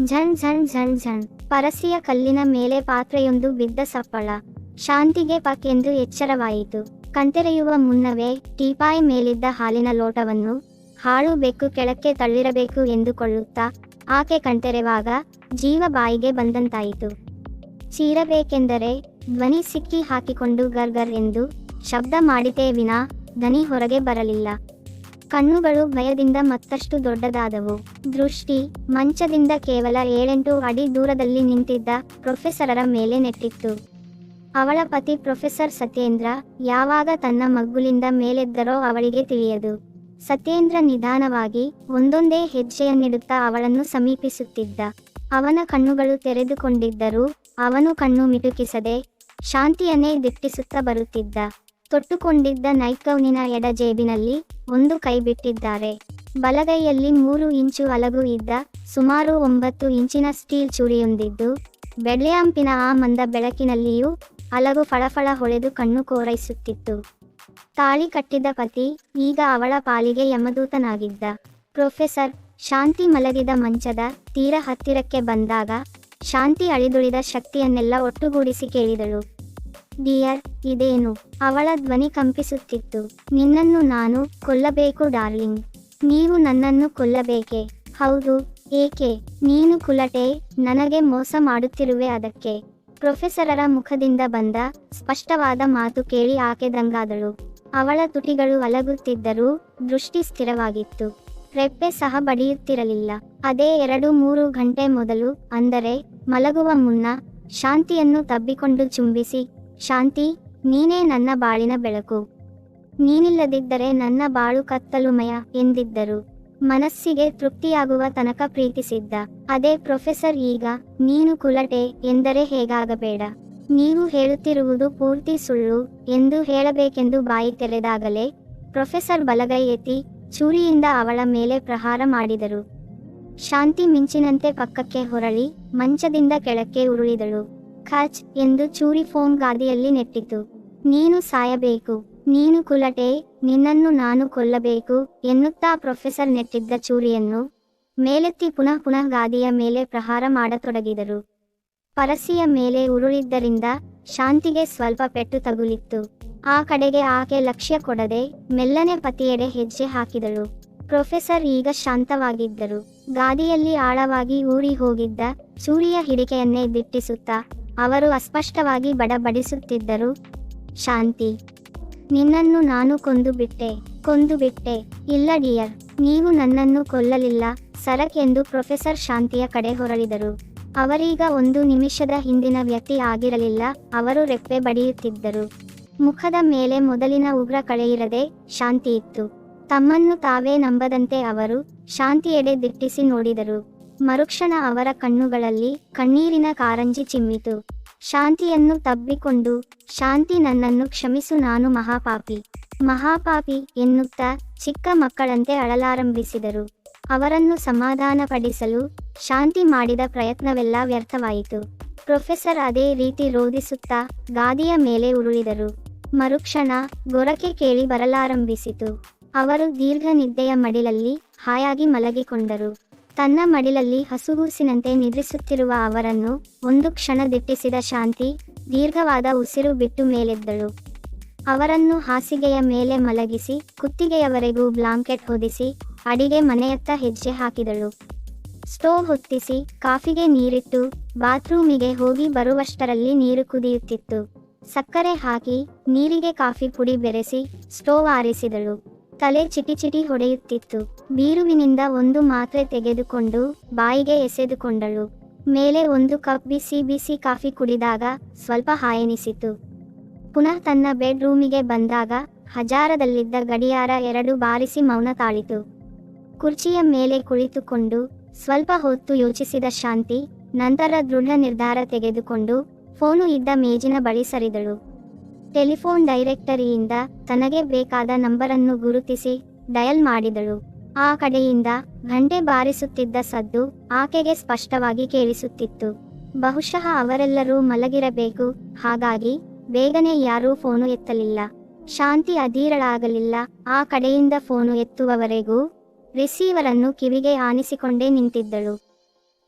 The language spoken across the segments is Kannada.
ಝಣ್ ಝಣ್ ಝಣ್ ಝಣ್. ಪರಸೆಯ ಕಲ್ಲಿನ ಮೇಲೆ ಪಾತ್ರೆಯೊಂದು ಬಿದ್ದ ಸಪ್ಪಳ. ಶಾಂತಿಗೆ ಪಕ್ ಎಂದು ಎಚ್ಚರವಾಯಿತು. ಕಣ್ತೆರೆಯುವ ಮುನ್ನವೇ ಟೀಪಾಯ್ ಮೇಲಿದ್ದ ಹಾಲಿನ ಲೋಟವನ್ನು ಹಾಳು ಬೆಕ್ಕು ಕೆಳಕ್ಕೆ ತಳ್ಳಿರಬೇಕು ಎಂದುಕೊಳ್ಳುತ್ತಾ ಆಕೆ ಕಣ್ತೆರೆವಾಗ ಜೀವ ಬಾಯಿಗೆ ಬಂದಂತಾಯಿತು. ಚೀರಬೇಕೆಂದರೆ ಧ್ವನಿ ಸಿಕ್ಕಿ ಹಾಕಿಕೊಂಡು ಗರ್ಗರ್ ಎಂದು ಶಬ್ದ ಮಾಡಿತೇ ವಿನಾ ದನಿ ಹೊರಗೆ ಬರಲಿಲ್ಲ. ಕಣ್ಣುಗಳು ಭಯದಿಂದ ಮತ್ತಷ್ಟು ದೊಡ್ಡದಾದವು. ದೃಷ್ಟಿ ಮಂಚದಿಂದ ಕೇವಲ 7-8 ಅಡಿ ದೂರದಲ್ಲಿ ನಿಂತಿದ್ದ ಪ್ರೊಫೆಸರರ ಮೇಲೆ ನೆಟ್ಟಿತ್ತು. ಅವಳ ಪತಿ ಪ್ರೊಫೆಸರ್ ಸತ್ಯೇಂದ್ರ ಯಾವಾಗ ತನ್ನ ಮಗ್ಗುಲಿಂದ ಮೇಲೆದ್ದರೋ ಅವಳಿಗೆ ತಿಳಿಯದು. ಸತ್ಯೇಂದ್ರ ನಿಧಾನವಾಗಿ ಒಂದೊಂದೇ ಹೆಜ್ಜೆಯನ್ನಿಡುತ್ತಾ ಅವಳನ್ನು ಸಮೀಪಿಸುತ್ತಿದ್ದ. ಅವನ ಕಣ್ಣುಗಳು ತೆರೆದುಕೊಂಡಿದ್ದರೂ ಅವನು ಕಣ್ಣು ಮಿಟುಕಿಸದೆ ಶಾಂತಿಯನ್ನೇ ದಿಟ್ಟಿಸುತ್ತಾ ಬರುತ್ತಿದ್ದ. ತೊಟ್ಟುಕೊಂಡಿದ್ದ ನೈಟ್ಗೌನಿನ ಎಡ ಜೇಬಿನಲ್ಲಿ ಒಂದು ಕೈ ಬಿಟ್ಟಿದ್ದಾರೆ. ಬಲಗೈಯಲ್ಲಿ 3 ಇಂಚು ಅಲಗು ಇದ್ದ ಸುಮಾರು 9 ಇಂಚಿನ ಸ್ಟೀಲ್ ಚೂರಿಯೊಂದಿದ್ದು ಬೆಳ್ಳ್ಯಾಂಪಿನ ಆ ಮಂದ ಬೆಳಕಿನಲ್ಲಿಯೂ ಅಲಗು ಫಳಫಳ ಹೊಳೆದು ಕಣ್ಣು ಕೋರೈಸುತ್ತಿತ್ತು. ತಾಳಿ ಕಟ್ಟಿದ ಪತಿ ಈಗ ಅವಳ ಪಾಲಿಗೆ ಯಮದೂತನಾಗಿದ್ದ. ಪ್ರೊಫೆಸರ್ ಶಾಂತಿ ಮಲಗಿದ ಮಂಚದ ತೀರ ಹತ್ತಿರಕ್ಕೆ ಬಂದಾಗ ಶಾಂತಿ ಅಳಿದುಳಿದ ಶಕ್ತಿಯನ್ನೆಲ್ಲ ಒಟ್ಟುಗೂಡಿಸಿ ಕೇಳಿದಳು. ಡಿಯರ್, ಇದೇನು? ಅವಳ ಧ್ವನಿ ಕಂಪಿಸುತ್ತಿತ್ತು. ನಿನ್ನನ್ನು ನಾನು ಕೊಲ್ಲಬೇಕು ಡಾರ್ಲಿಂಗ್. ನೀವು ನನ್ನನ್ನು ಕೊಲ್ಲಬೇಕೆ? ಹೌದು. ಏಕೆ? ನೀನು ಕುಲಟೆ, ನನಗೆ ಮೋಸ ಮಾಡುತ್ತಿರುವೆ ಅದಕ್ಕೆ. ಪ್ರೊಫೆಸರರ ಮುಖದಿಂದ ಬಂದ ಸ್ಪಷ್ಟವಾದ ಮಾತು ಕೇಳಿ ಆಕೆ ದಂಗಾದಳು. ಅವಳ ತುಟಿಗಳು ಅಲಗುತ್ತಿದ್ದರೂ ದೃಷ್ಟಿ ಸ್ಥಿರವಾಗಿತ್ತು. ರೆಪ್ಪೆ ಸಹ ಬಡಿಯುತ್ತಿರಲಿಲ್ಲ. ಅದೇ 2-3 ಗಂಟೆ ಮೊದಲು, ಅಂದರೆ ಮಲಗುವ ಮುನ್ನ, ಶಾಂತಿಯನ್ನು ತಬ್ಬಿಕೊಂಡು ಚುಂಬಿಸಿ, ಶಾಂತಿ, ನೀನೇ ನನ್ನ ಬಾಳಿನ ಬೆಳಕು. ನೀನಿಲ್ಲದಿದ್ದರೆ ನನ್ನ ಬಾಳು ಕತ್ತಲುಮಯ ಎಂದಿದ್ದರು. ಮನಸ್ಸಿಗೆ ತೃಪ್ತಿಯಾಗುವ ತನಕ ಪ್ರೀತಿಸಿದ್ದ. ಅದೇ ಪ್ರೊಫೆಸರ್ ಈಗ ನೀನು ಕುಲಟೆ ಎಂದರೆ ಹೇಗಾಗಬೇಡ. ನೀವು ಹೇಳುತ್ತಿರುವುದು ಪೂರ್ತಿ ಸುಳ್ಳು ಎಂದು ಹೇಳಬೇಕೆಂದು ಬಾಯಿ ತೆರೆದಾಗಲೇ ಪ್ರೊಫೆಸರ್ ಬಲಗೈ ಎತ್ತಿ ಚೂರಿಯಿಂದ ಅವಳ ಮೇಲೆ ಪ್ರಹಾರ ಮಾಡಿದರು. ಶಾಂತಿ ಮಿಂಚಿನಂತೆ ಪಕ್ಕಕ್ಕೆ ಹೊರಳಿ ಮಂಚದಿಂದ ಕೆಳಕ್ಕೆ ಉರುಳಿದಳು. ಖಚ್ ಎಂದು ಚೂರಿ ಫೋನ್ ಗಾದಿಯಲ್ಲಿ ನೆಟ್ಟಿತು. ನೀನು ಸಾಯಬೇಕು, ನೀನು ಕುಲಟೆ, ನಿನ್ನನ್ನು ನಾನು ಕೊಲ್ಲಬೇಕು ಎನ್ನುತ್ತಾ ಪ್ರೊಫೆಸರ್ ನೆಟ್ಟಿದ್ದ ಚೂರಿಯನ್ನು ಮೇಲೆತ್ತಿ ಪುನಃ ಪುನಃ ಗಾದಿಯ ಮೇಲೆ ಪ್ರಹಾರ ಮಾಡತೊಡಗಿದರು. ಪರಸೆಯ ಮೇಲೆ ಉರುಳಿದ್ದರಿಂದ ಶಾಂತಿಗೆ ಸ್ವಲ್ಪ ಪೆಟ್ಟು ತಗುಲಿತ್ತು. ಆ ಕಡೆಗೆ ಆಕೆ ಲಕ್ಷ್ಯ ಕೊಡದೆ ಮೆಲ್ಲನೆ ಪತಿಯೆಡೆ ಹೆಜ್ಜೆ ಹಾಕಿದಳು. ಪ್ರೊಫೆಸರ್ ಈಗ ಶಾಂತವಾಗಿದ್ದರು. ಗಾದಿಯಲ್ಲಿ ಆಳವಾಗಿ ಊರಿ ಹೋಗಿದ್ದ ಚೂರಿಯ ಹಿಡಿಕೆಯನ್ನೇ ದಿಟ್ಟಿಸುತ್ತಾ ಅವರು ಅಸ್ಪಷ್ಟವಾಗಿ ಬಡಬಡಿಸುತ್ತಿದ್ದರು. ಶಾಂತಿ, ನಿನ್ನನ್ನು ನಾನು ಕೊಂದು ಬಿಟ್ಟೆ. ಇಲ್ಲ ಡಿಯರ್, ನೀವು ನನ್ನನ್ನು ಕೊಲ್ಲಲಿಲ್ಲ ಸರಕ್ ಎಂದು ಪ್ರೊಫೆಸರ್ ಶಾಂತಿಯ ಕಡೆ ಹೊರಳಿದರು. ಅವರೀಗ 1 ನಿಮಿಷದ ಹಿಂದಿನ ವ್ಯಕ್ತಿ ಆಗಿರಲಿಲ್ಲ. ಅವರು ರೆಪ್ಪೆ ಬಡಿಯುತ್ತಿದ್ದರು. ಮುಖದ ಮೇಲೆ ಮೊದಲಿನ ಉಗ್ರ ಕಳೆಯಿರದೆ ಶಾಂತಿ ಇತ್ತು. ತಮ್ಮನ್ನು ತಾವೇ ನಂಬದಂತೆ ಅವರು ಶಾಂತಿಯೆಡೆ ದಿಟ್ಟಿಸಿ ನೋಡಿದರು. ಮರುಕ್ಷಣ ಅವರ ಕಣ್ಣುಗಳಲ್ಲಿ ಕಣ್ಣೀರಿನ ಕಾರಂಜಿ ಚಿಮ್ಮಿತು. ಶಾಂತಿಯನ್ನು ತಬ್ಬಿಕೊಂಡು, ಶಾಂತಿ, ನನ್ನನ್ನು ಕ್ಷಮಿಸು, ನಾನು ಮಹಾಪಾಪಿ ಎನ್ನುತ್ತಾ ಚಿಕ್ಕ ಮಕ್ಕಳಂತೆ ಅಳಲಾರಂಭಿಸಿದರು. ಅವರನ್ನು ಸಮಾಧಾನಪಡಿಸಲು ಶಾಂತಿ ಮಾಡಿದ ಪ್ರಯತ್ನವೆಲ್ಲ ವ್ಯರ್ಥವಾಯಿತು. ಪ್ರೊಫೆಸರ್ ಅದೇ ರೀತಿ ರೋಧಿಸುತ್ತಾ ಗಾದಿಯ ಮೇಲೆ ಉರುಳಿದರು. ಮರುಕ್ಷಣ ಗೊರಕೆ ಕೇಳಿ ಬರಲಾರಂಭಿಸಿತು. ಅವರು ದೀರ್ಘ ನಿದ್ದೆಯ ಮಡಿಲಲ್ಲಿ ಹಾಯಾಗಿ ಮಲಗಿಕೊಂಡರು. ತನ್ನ ಮಡಿಲಲ್ಲಿ ಹಸುಗೂಸಿನಂತೆ ನಿದ್ರಿಸುತ್ತಿರುವ ಅವರನ್ನು ಒಂದು ಕ್ಷಣ ದಿಟ್ಟಿಸಿದ ಶಾಂತಿ ದೀರ್ಘವಾದ ಉಸಿರು ಬಿಟ್ಟು ಮೇಲೆದ್ದಳು. ಅವರನ್ನು ಹಾಸಿಗೆಯ ಮೇಲೆ ಮಲಗಿಸಿ ಕುತ್ತಿಗೆಯವರೆಗೂ ಬ್ಲಾಂಕೆಟ್ ಹೊದಿಸಿ ಅಡಿಗೆ ಮನೆಯತ್ತ ಹೆಜ್ಜೆ ಹಾಕಿದಳು. ಸ್ಟೋವ್ ಹೊತ್ತಿಸಿ ಕಾಫಿಗೆ ನೀರಿಟ್ಟು ಬಾತ್ರೂಮಿಗೆ ಹೋಗಿ ಬರುವಷ್ಟರಲ್ಲಿ ನೀರು ಕುದಿಯುತ್ತಿತ್ತು. ಸಕ್ಕರೆ ಹಾಕಿ ನೀರಿಗೆ ಕಾಫಿ ಪುಡಿ ಬೆರೆಸಿ ಸ್ಟೋವ್ ಆರಿಸಿದಳು. ತಲೆ ಚಿಟಿ ಹೊಡೆಯುತ್ತಿತ್ತು. ಬೀರುವಿನಿಂದ 1 ಮಾತ್ರೆ ತೆಗೆದುಕೊಂಡು ಬಾಯಿಗೆ ಎಸೆದುಕೊಂಡಳು. ಮೇಲೆ 1 ಕಪ್ ಬಿಸಿ ಕಾಫಿ ಕುಡಿದಾಗ ಸ್ವಲ್ಪ ಹಾಯೆನಿಸಿತು. ಪುನಃ ತನ್ನ ಬೆಡ್ ರೂಮಿಗೆ ಬಂದಾಗ ಹಜಾರದಲ್ಲಿದ್ದ ಗಡಿಯಾರ 2 ಬಾರಿಸಿ ಮೌನ ತಾಳಿತು. ಕುರ್ಚಿಯ ಮೇಲೆ ಕುಳಿತುಕೊಂಡು ಸ್ವಲ್ಪ ಹೊತ್ತು ಯೋಚಿಸಿದ ಶಾಂತಿ ನಂತರ ದೃಢ ನಿರ್ಧಾರ ತೆಗೆದುಕೊಂಡು ಫೋನು ಇದ್ದ ಮೇಜಿನ ಬಳಿ ಸರಿದಳು. ಟೆಲಿಫೋನ್ ಡೈರೆಕ್ಟರಿಯಿಂದ ತನಗೆ ಬೇಕಾದ ನಂಬರನ್ನು ಗುರುತಿಸಿ ಡಯಲ್ ಮಾಡಿದಳು. ಆ ಕಡೆಯಿಂದ ಗಂಟೆ ಬಾರಿಸುತ್ತಿದ್ದ ಸದ್ದು ಆಕೆಗೆ ಸ್ಪಷ್ಟವಾಗಿ ಕೇಳಿಸುತ್ತಿತ್ತು. ಬಹುಶಃ ಅವರೆಲ್ಲರೂ ಮಲಗಿರಬೇಕು, ಹಾಗಾಗಿ ಬೇಗನೆ ಯಾರೂ ಫೋನು ಎತ್ತಲಿಲ್ಲ. ಶಾಂತಿ ಅಧೀರಳಾಗಲಿಲ್ಲ. ಆ ಕಡೆಯಿಂದ ಫೋನು ಎತ್ತುವವರೆಗೂ ರಿಸೀವರನ್ನು ಕಿವಿಗೆ ಆನಿಸಿಕೊಂಡೇ ನಿಂತಿದ್ದಳು.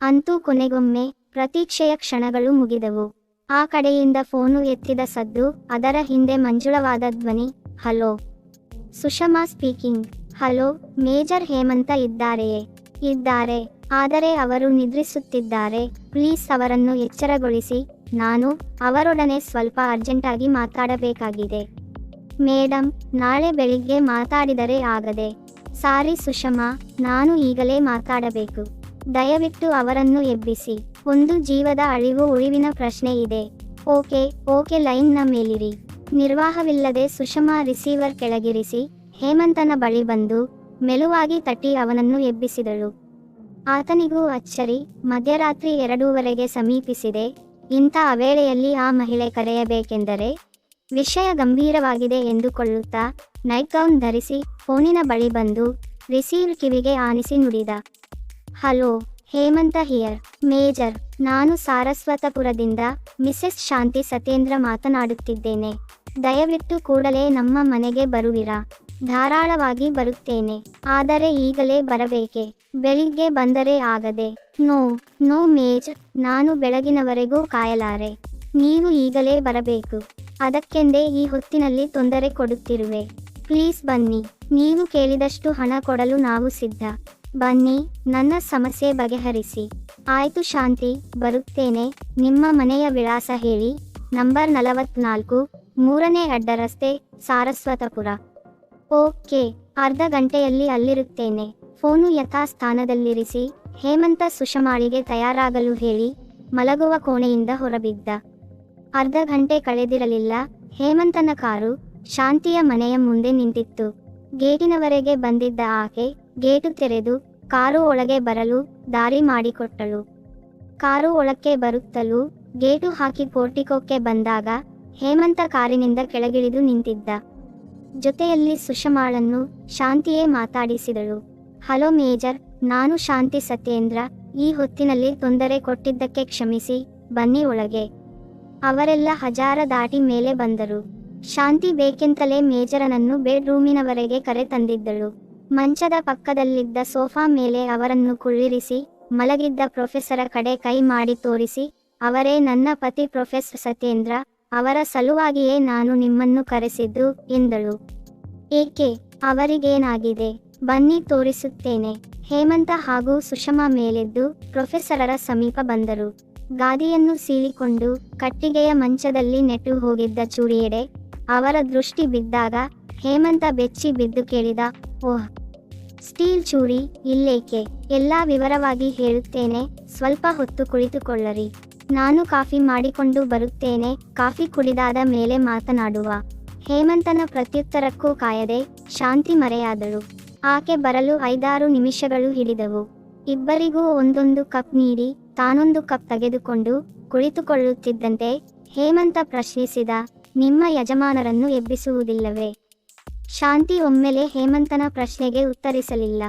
ಅಂತೂ ಕೊನೆಗೊಮ್ಮೆ ಪ್ರತೀಕ್ಷೆಯ ಕ್ಷಣಗಳು ಮುಗಿದವು. ಆ ಕಡೆಯಿಂದ ಫೋನು ಎತ್ತಿದ ಸದ್ದು, ಅದರ ಹಿಂದೆ ಮಂಜುಳವಾದ ಧ್ವನಿ. Hello, Sushama speaking. Hello major, Hemanth ಇದ್ದಾರೆಯೇ? ಇದ್ದಾರೆ, ಆದರೆ ಅವರು ನಿದ್ರಿಸುತ್ತಿದ್ದಾರೆ. ಪ್ಲೀಸ್ ಅವರನ್ನು ಎಚ್ಚರಗೊಳಿಸಿ. ನಾನು ಅವರೊಡನೆ ಸ್ವಲ್ಪ ಅರ್ಜೆಂಟಾಗಿ ಮಾತಾಡಬೇಕಾಗಿದೆ. ಮೇಡಮ್, ನಾಳೆ ಬೆಳಿಗ್ಗೆ ಮಾತಾಡಿದರೆ ಆಗದೆ? ಸಾರಿ ಸುಷಮಾ, ನಾನು ಈಗಲೇ ಮಾತಾಡಬೇಕು. ದಯವಿಟ್ಟು ಅವರನ್ನು ಎಬ್ಬಿಸಿ. ಒಂದು ಜೀವದ ಅಳಿವು ಉಳಿವಿನ ಪ್ರಶ್ನೆ ಇದೆ. ಓಕೆ, ಲೈನ್ನ ಮೇಲಿರಿ. ನಿರ್ವಾಹವಿಲ್ಲದೆ ಸುಷಮಾ ರಿಸೀವರ್ ಕೆಳಗಿರಿಸಿ ಹೇಮಂತನ ಬಳಿ ಬಂದು ಮೆಲುವಾಗಿ ತಟ್ಟಿ ಅವನನ್ನು ಎಬ್ಬಿಸಿದಳು. ಆತನಿಗೂ ಅಚ್ಚರಿ. ಮಧ್ಯರಾತ್ರಿ 2:30 ಸಮೀಪಿಸಿದೆ. ಇಂಥ ಅವೇಳೆಯಲ್ಲಿ ಆ ಮಹಿಳೆ ಕರೆಯಬೇಕೆಂದರೆ ವಿಷಯ ಗಂಭೀರವಾಗಿದೆ ಎಂದುಕೊಳ್ಳುತ್ತಾ ನೈಟ್ ಗೌನ್ ಧರಿಸಿ ಫೋನಿನ ಬಳಿ ಬಂದು ರಿಸೀವರ್ ಕಿವಿಗೆ ಆನಿಸಿ ನುಡಿದ. Hello, Hemanth here. ಮೇಜರ್, ನಾನು ಸಾರಸ್ವತಪುರದಿಂದ ಮಿಸೆಸ್ ಶಾಂತಿ ಸತ್ಯೇಂದ್ರ ಮಾತನಾಡುತ್ತಿದ್ದೇನೆ. ದಯವಿಟ್ಟು ಕೂಡಲೇ ನಮ್ಮ ಮನೆಗೆ ಬರುವಿರಾ? ಧಾರಾಳವಾಗಿ ಬರುತ್ತೇನೆ, ಆದರೆ ಈಗಲೇ ಬರಬೇಕೆ? ಬೆಳಿಗ್ಗೆ ಬಂದರೆ ಆಗದೆ? ನೋ ಮೇಜರ್, ನಾನು ಬೆಳಗಿನವರೆಗೂ ಕಾಯಲಾರೆ. ನೀವು ಈಗಲೇ ಬರಬೇಕು. ಅದಕ್ಕೆಂದೇ ಈ ಹೊತ್ತಿನಲ್ಲಿ ತೊಂದರೆ ಕೊಡುತ್ತಿರುವೆ. ಪ್ಲೀಸ್ ಬನ್ನಿ. ನೀವು ಕೇಳಿದಷ್ಟು ಹಣ ಕೊಡಲು ನಾವು ಸಿದ್ಧ. ಬನ್ನಿ, ನನ್ನ ಸಮಸ್ಯೆ ಬಗೆಹರಿಸಿ. ಆಯ್ತು ಶಾಂತಿ, ಬರುತ್ತೇನೆ. ನಿಮ್ಮ ಮನೆಯ ವಿಳಾಸ ಹೇಳಿ. ನಂಬರ್ 44, 3ನೇ ಅಡ್ಡರಸ್ತೆ, ಸಾರಸ್ವತಪುರ. ಓಕೆ, ಅರ್ಧ ಗಂಟೆಯಲ್ಲಿ ಅಲ್ಲಿರುತ್ತೇನೆ. ಫೋನು ಯಥಾಸ್ಥಾನದಲ್ಲಿರಿಸಿ ಹೇಮಂತ ಸುಷಮಾಳಿಗೆ ತಯಾರಾಗಲು ಹೇಳಿ ಮಲಗುವ ಕೋಣೆಯಿಂದ ಹೊರಬಿದ್ದ. ಅರ್ಧ ಗಂಟೆ ಕಳೆದಿರಲಿಲ್ಲ. ಹೇಮಂತನ ಕಾರು ಶಾಂತಿಯ ಮನೆಯ ಮುಂದೆ ನಿಂತಿತ್ತು. ಗೇಟಿನವರೆಗೆ ಬಂದಿದ್ದ ಆಕೆ ಗೇಟು ತೆರೆದು ಕಾರು ಒಳಗೆ ಬರಲು ದಾರಿ ಮಾಡಿಕೊಟ್ಟಳು. ಕಾರು ಒಳಕ್ಕೆ ಬರುತ್ತಲೂ ಗೇಟು ಹಾಕಿ ಪೋರ್ಟಿಕೋಕ್ಕೆ ಬಂದಾಗ ಹೇಮಂತ ಕಾರಿನಿಂದ ಕೆಳಗಿಳಿದು ನಿಂತಿದ್ದ. ಜೊತೆಯಲ್ಲಿ ಸುಷಮಾಳನ್ನು ಶಾಂತಿಯೇ ಮಾತಾಡಿಸಿದಳು. ಹಲೋ ಮೇಜರ್, ನಾನು ಶಾಂತಿ ಸತ್ಯೇಂದ್ರ. ಈ ಹೊತ್ತಿನಲ್ಲಿ ತೊಂದರೆ ಕೊಟ್ಟಿದ್ದಕ್ಕೆ ಕ್ಷಮಿಸಿ. ಬನ್ನಿ ಒಳಗೆ. ಅವರೆಲ್ಲ ಹಜಾರ ದಾಟಿ ಮೇಲೆ ಬಂದರು. ಶಾಂತಿ ಬೇಕೆಂತಲೇ ಮೇಜರನನ್ನು ಬೆಡ್ ರೂಮಿನವರೆಗೆ ಕರೆ ತಂದಿದ್ದಳು. ಮಂಚದ ಪಕ್ಕದಲ್ಲಿದ್ದ ಸೋಫಾ ಮೇಲೆ ಅವರನ್ನು ಕುಳ್ಳಿರಿಸಿ ಮಲಗಿದ್ದ ಪ್ರೊಫೆಸರ ಕಡೆ ಕೈ ಮಾಡಿ ತೋರಿಸಿ, ಅವರೇ ನನ್ನ ಪತಿ ಪ್ರೊಫೆಸರ್ ಸತ್ಯೇಂದ್ರ. ಅವರ ಸಲುವಾಗಿಯೇ ನಾನು ನಿಮ್ಮನ್ನು ಕರೆಸಿದ್ದು ಎಂದಳು. ಏಕೆ? ಅವರಿಗೇನಾಗಿದೆ? ಬನ್ನಿ ತೋರಿಸುತ್ತೇನೆ. ಹೇಮಂತ ಹಾಗೂ ಸುಷಮಾ ಮೇಲೆದ್ದು ಪ್ರೊಫೆಸರರ ಸಮೀಪ ಬಂದರು. ಗಾದಿಯನ್ನು ಸೀಳಿಕೊಂಡು ಕಟ್ಟಿಗೆಯ ಮಂಚದಲ್ಲಿ ನೆಟ್ಟು ಹೋಗಿದ್ದ ಚೂರಿಯೆಡೆ ಅವರ ದೃಷ್ಟಿ ಬಿದ್ದಾಗ ಹೇಮಂತ ಬೆಚ್ಚಿ ಬಿದ್ದು ಕೇಳಿದ, ಓಹ್, ಸ್ಟೀಲ್ ಚೂರಿ ಇಲ್ಲೇಕೆ? ಎಲ್ಲ ವಿವರವಾಗಿ ಹೇಳುತ್ತೇನೆ, ಸ್ವಲ್ಪ ಹೊತ್ತು ಕುಳಿತುಕೊಳ್ಳರಿ. ನಾನು ಕಾಫಿ ಮಾಡಿಕೊಂಡು ಬರುತ್ತೇನೆ. ಕಾಫಿ ಕುಡಿದಾದ ಮೇಲೆ ಮಾತನಾಡುವ. ಹೇಮಂತನ ಪ್ರತ್ಯುತ್ತರಕ್ಕೂ ಕಾಯದೆ ಶಾಂತಿ ಮರೆಯಾದಳು. ಆಕೆ ಬರಲು 5-6 ನಿಮಿಷಗಳು ಹಿಡಿದವು. ಇಬ್ಬರಿಗೂ ಒಂದೊಂದು ಕಪ್ ನೀಡಿ ತಾನೊಂದು ಕಪ್ ತೆಗೆದುಕೊಂಡು ಕುಳಿತುಕೊಳ್ಳುತ್ತಿದ್ದಂತೆ ಹೇಮಂತ ಪ್ರಶ್ನಿಸಿದ, ನಿಮ್ಮ ಯಜಮಾನರನ್ನು ಎಬ್ಬಿಸುವುದಿಲ್ಲವೇ? ಶಾಂತಿ ಒಮ್ಮೆಲೆ ಹೇಮಂತನ ಪ್ರಶ್ನೆಗೆ ಉತ್ತರಿಸಲಿಲ್ಲ.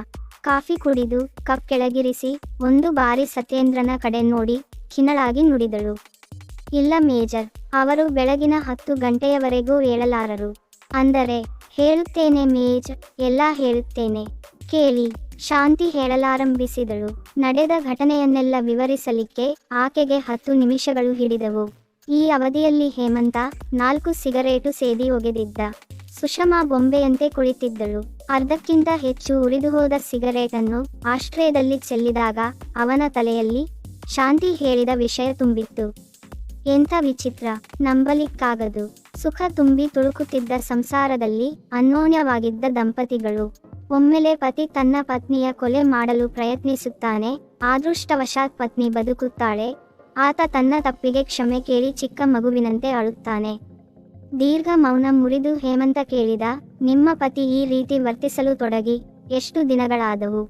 ಕಾಫಿ ಕುಡಿದು ಕಪ್ ಕೆಳಗಿರಿಸಿ ಒಂದು ಬಾರಿ ಸತ್ಯೇಂದ್ರನ ಕಡೆ ನೋಡಿ ಖಿನ್ನಳಾಗಿ ನುಡಿದಳು. ಇಲ್ಲ ಮೇಜರ್, ಅವರು ಬೆಳಗಿನ 10 ಗಂಟೆಯವರೆಗೂ ಏಳಲಾರರು. ಅಂದರೆ? ಹೇಳುತ್ತೇನೆ ಮೇಜರ್, ಎಲ್ಲ ಹೇಳುತ್ತೇನೆ ಕೇಳಿ. ಶಾಂತಿ ಹೇಳಲಾರಂಭಿಸಿದಳು. ನಡೆದ ಘಟನೆಯನ್ನೆಲ್ಲ ವಿವರಿಸಲಿಕ್ಕೆ ಆಕೆಗೆ 10 ನಿಮಿಷಗಳು ಹಿಡಿದವು. ಈ ಅವಧಿಯಲ್ಲಿ ಹೇಮಂತ 4 ಸಿಗರೇಟು ಸೇದಿ ಒಗೆದಿದ್ದ. ಸುಷಮಾ ಬೊಂಬೆಯಂತೆ ಕುಳಿತಿದ್ದಳು. ಅರ್ಧಕ್ಕಿಂತ ಹೆಚ್ಚು ಉರಿದುಹೋದ ಸಿಗರೇಟನ್ನು ಆಶ್ರಯದಲ್ಲಿ ಚೆಲ್ಲಿದಾಗ ಅವನ ತಲೆಯಲ್ಲಿ ಶಾಂತಿ ಹೇಳಿದ ವಿಷಯ ತುಂಬಿತ್ತು. ಎಂಥ ವಿಚಿತ್ರ, ನಂಬಲಿಕ್ಕಾಗದು. ಸುಖ ತುಂಬಿ ತುಳುಕುತ್ತಿದ್ದ ಸಂಸಾರದಲ್ಲಿ ಅನ್ಯೋನ್ಯವಾಗಿದ್ದ ದಂಪತಿಗಳು. ಒಮ್ಮೆಲೆ ಪತಿ ತನ್ನ ಪತ್ನಿಯ ಕೊಲೆ ಮಾಡಲು ಪ್ರಯತ್ನಿಸುತ್ತಾನೆ. ಅದೃಷ್ಟವಶಾತ್ ಪತ್ನಿ ಬದುಕುತ್ತಾಳೆ. ಆತ ತನ್ನ ತಪ್ಪಿಗೆ ಕ್ಷಮೆ ಕೇಳಿ ಚಿಕ್ಕ ಮಗುವಿನಂತೆ ಅಳುತ್ತಾನೆ. ದೀರ್ಘ ಮೌನ ಮುರಿದು ಹೇಮಂತ ಕೇಳಿದ, ನಿಮ್ಮ ಪತಿ ಈ ರೀತಿ ವರ್ತಿಸಲು ತೊಡಗಿ ಎಷ್ಟು ದಿನಗಳಾದವು?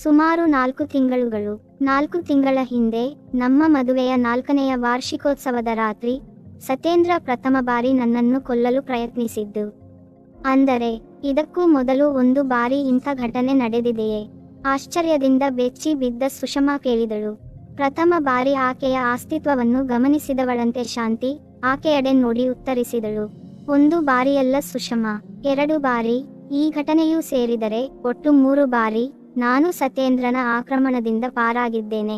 ಸುಮಾರು 4 ತಿಂಗಳುಗಳು. 4 ತಿಂಗಳ ಹಿಂದೆ ನಮ್ಮ ಮದುವೆಯ 4ನೆಯ ವಾರ್ಷಿಕೋತ್ಸವದ ರಾತ್ರಿ ಸತ್ಯೇಂದ್ರ ಪ್ರಥಮ ಬಾರಿ ನನ್ನನ್ನು ಕೊಲ್ಲಲು ಪ್ರಯತ್ನಿಸಿದ್ದು. ಅಂದರೆ ಇದಕ್ಕೂ ಮೊದಲು ಒಂದು ಬಾರಿ ಇಂಥ ಘಟನೆ ನಡೆದಿದೆಯೇ? ಆಶ್ಚರ್ಯದಿಂದ ಬೆಚ್ಚಿ ಬಿದ್ದ ಸುಷಮಾ ಕೇಳಿದಳು. ಪ್ರಥಮ ಬಾರಿ ಆಕೆಯ ಅಸ್ತಿತ್ವವನ್ನು ಗಮನಿಸಿದವಳಂತೆ ಶಾಂತಿ ಆಕೆಯಡೆ ನೋಡಿ ಉತ್ತರಿಸಿದಳು. 1 ಬಾರಿಯಲ್ಲ ಸುಷಮಾ, 2 ಬಾರಿ. ಈ ಘಟನೆಯೂ ಸೇರಿದರೆ ಒಟ್ಟು 3 ಬಾರಿ ನಾನು ಸತ್ಯೇಂದ್ರನ ಆಕ್ರಮಣದಿಂದ ಪಾರಾಗಿದ್ದೇನೆ.